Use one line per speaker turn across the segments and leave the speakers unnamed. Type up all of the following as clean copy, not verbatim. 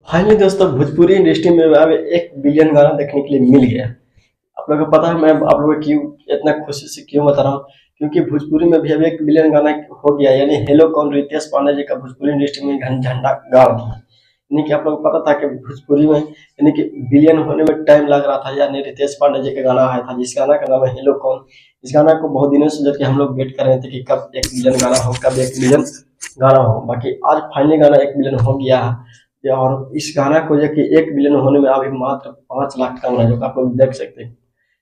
Finally दोस्तों Bhojpuri industry में अब 1 बिलियन गाना देखने के लिए मिल गया। आप लोगों को पता है मैं आप लोगों को क्यों इतना खुशी से क्यों बता रहा हूँ, क्योंकि भोजपुरी में भी अब 1 बिलियन गाना हो गया। यानी हेलो कौन रितेश पांडे जी का भोजपुरी इंडस्ट्री में झंडा गाड़ दिया। यानी कि आप लोगों को पता था कि भोजपुरी में यानी कि बिलियन होने में टाइम लग रहा था। यानी रितेश पांडे जी का गाना आया था जिस गाना का नाम है हेलो कौन। इस गाना को बहुत दिनों से जबकि हम लोग वेट कर रहे थे कि कब 1 बिलियन गाना हो, कब 1 बिलियन गाना हो। बाकी आज फाइनली गाना 1 बिलियन हो गया है। और इस गाना को जो कि 1 बिलियन होने में अभी मात्र 5 लाख कम है, जो कि आप लोग देख सकते हैं।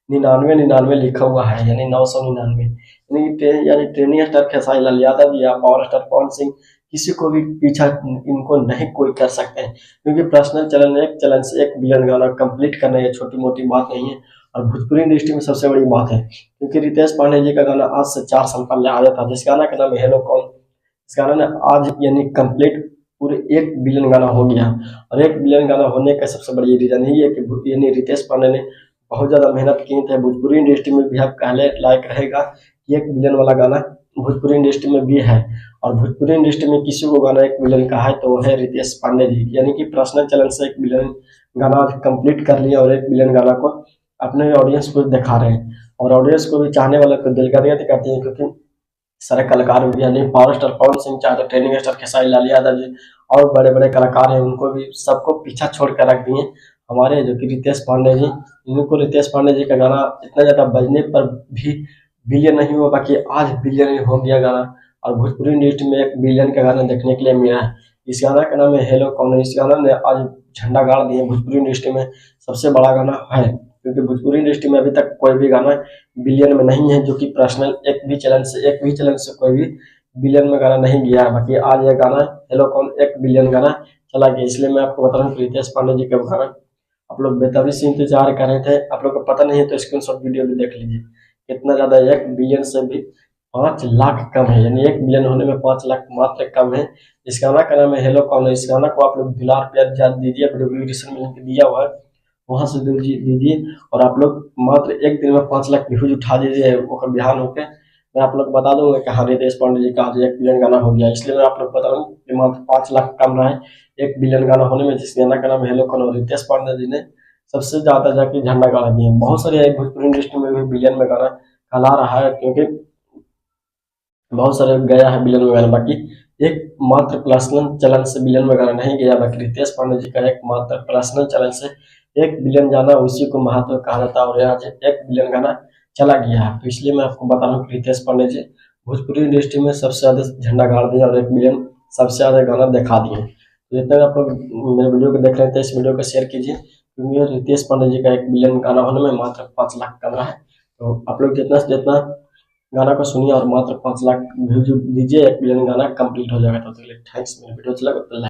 99 लिखा हुआ है, यानी 999। यानी ट्रेनिंग स्टार खेसारी लाल यादव या पावर स्टार पवन सिंह किसी को भी पीछा इनको नहीं कोई कर सकते हैं, क्योंकि पर्सनल चैनल एक चैनल से 1 बिलियन गाना कंप्लीट करना ये छोटी मोटी बात नहीं है। और भोजपुरी इंडस्ट्री में सबसे बड़ी बात है, क्योंकि रितेश पांडे जी का गाना आज से 4 साल पहले आया था जिस गाना का नाम है हेलो कौन। इस गाना ने आज यानी कंप्लीट पूरे 1 बिलियन गाना हो गया। और 1 बिलियन गाना होने का सबसे बड़ी रीजन यही है कि यानी रितेश पांडे ने बहुत ज्यादा मेहनत की थे। भोजपुरी इंडस्ट्री में भी आप कहले लायक रहेगा कि 1 बिलियन वाला गाना भोजपुरी इंडस्ट्री में भी है। और भोजपुरी इंडस्ट्री में किसी को गाना 1 बिलियन का है तो वो है रितेश पांडे जी, यानी कि पर्सनल चैनल से 1 बिलियन गाना आज कंप्लीट कर लिया और 1 बिलियन गाना को अपने ऑडियंस को दिखा रहे हैं। और ऑडियंस को भी चाहने वाले को दिलगदगद करते हैं, क्योंकि सारे कलाकार भी यानी पावर स्टार पवन सिंह चाहे तो ट्रेनिंग स्टार खेसारी लाल यादव जी और बड़े बड़े कलाकार हैं, उनको भी सबको पीछा छोड़ कर रख दिए हमारे जो कि रितेश पांडे जी। इनको रितेश पांडे जी का गाना इतना ज़्यादा बजने पर भी बिलियन नहीं हुआ, बाकी आज बिलियन हो गया गाना। और भोजपुरी इंडस्ट्री में 1 बिलियन का गाना देखने के लिए मिला है। इस गाना का नाम है हेलो कौन। इस गाना ने आज झंडा गाड़ दिए भोजपुरी इंडस्ट्री में, सबसे बड़ा गाना है। क्योंकि भोजपुरी इंडस्ट्री में अभी तक कोई भी गाना बिलियन में नहीं है, जो कि पर्सनल एक भी चैनल से कोई भी बिलियन में गाना नहीं गया है। बाकी आज यह गाना हेलो कौन 1 बिलियन गाना चला गया। इसलिए मैं आपको बता रहा हूँ कि रितेश पांडे जी का गाना आप लोग बेताबी से इंतजार कर रहे थे। आप लोग को पता नहीं है तो स्क्रीनशॉट वीडियो भी देख लीजिए कितना ज्यादा 1 बिलियन से भी 5 लाख कम है। यानी 1 बिलियन होने में 5 लाख मात्र कम है। इस गाना का नाम है हेलो कौन। इस गाना को आप लोग दुलार प्यार दीजिए, वीडियो डिस्क्रिप्शन में लिंक दिया हुआ है, वहां से दीजिए। और आप लोग मात्र 1 दिन में 5 लाख व्यूज उठा दीजिए वो बिहान होके। मैं आप लोग बता दूंगा कि हाँ रितेश पांडे जी का आज 1 बिलियन गाना हो गया। इसलिए मैं आप लोग बता रहा हूँ कि मात्र 5 लाख कम रहा है 1 बिलियन गाना होने में, जिस गाना का नाम हेलो कौन। और रितेश पांडे जी ने सबसे ज्यादा जाके झंडा गाड़ा दिए। बहुत सारे भोजपुरी इंडस्ट्री में भी बिलियन में गाना कहला रहा है, क्योंकि बहुत सारे गया है बिलियन में गाना। बाकी एक मात्र पर्सनल चैनल से बिलियन में गाना नहीं गया। बाकी रितेश पांडे जी का एक मात्र पर्सनल चैनल से 1 बिलियन जाना उसी को महत्व कहा जाता है। और आज 1 बिलियन गाना चला गया है, तो इसलिए मैं आपको बता रहा हूँ कि रितेश पांडे जी भोजपुरी इंडस्ट्री में सबसे ज्यादा झंडा गाड़ दिया और 1 बिलियन सबसे ज्यादा गाना दिखा दिए। तो जितना भी आप लोग मेरे वीडियो को देख रहे थे इस वीडियो को शेयर कीजिए, क्योंकि रितेश पांडे जी का 1 बिलियन गाना होने में मात्र 5 लाख कम रहा है। तो आप लोग जितना से जितना गाना को सुनिए और मात्र 5 लाख व्यूज दीजिए, 1 बिलियन गाना कंप्लीट हो जाएगा। तो थैंक्स, मेरे वीडियो अच्छा लगा तो